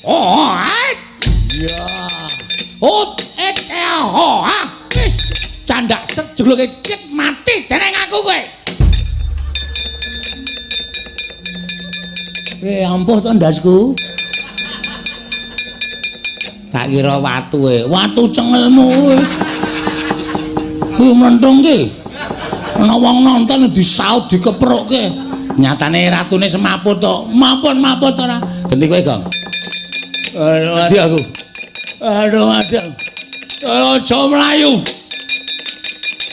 Oh, ya. Oh, oh, wis candak sejuluke cek mati dening aku kowe. Ampuh to ndasku. Tak kira watu watu cengelmu. Kuwi menthung ki. Ana wong nonton disaut dikeprokke. Nyatane ratune semaput to. Mapun-maput ora. Genti kowe, Gong. Aduh, mati aku. Aduh, mati. Aja mlayu.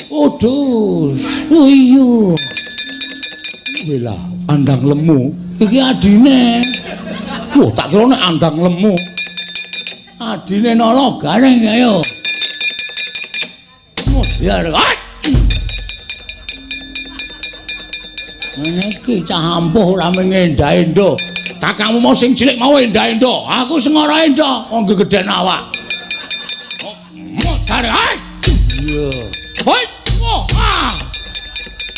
Udus. Iya. Wela, andang lemu. Iki adine. Wah, tak kira nek andang lemu. Adine nolo gareng ayo. Modiar. Iki cah ampuh ora mengendha-endha. Kakangmu mau sing cilik mau endha-endha. Aku sing ora endha, wong gegeden awak. Modiar. Iya. Hoi. Oh,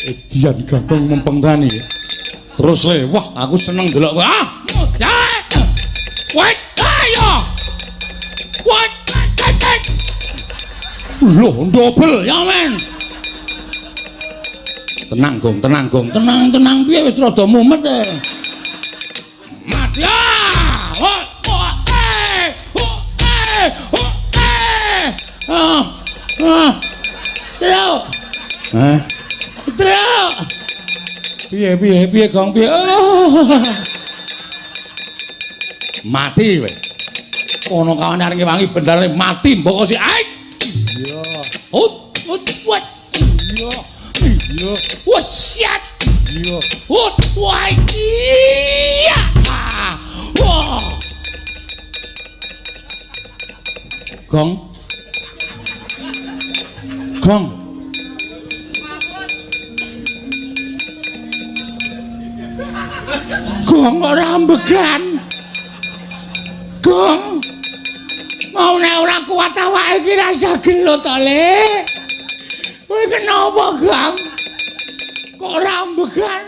Edian Gagong mempengtani. Terus le, wah aku seneng delok kowe. Modiar. Wait, ayo. What? Loh, double ya men. Tenang Gong, tenang piye wis rada mumet e. Mas ya. Trio. Trio. Piye Gong piye. Mati weh. Ono kawan areng wangi bendare mati mbok si ai. Iya. What? Iya. Wah, shit. Iya. Wah, iya. Wah. Gong. Gong ora ambegan. Gong. Mau nek ora kuat awake iki rasa gelut to, Le. Kowe kenapa, Gam? Kok ora ambegan?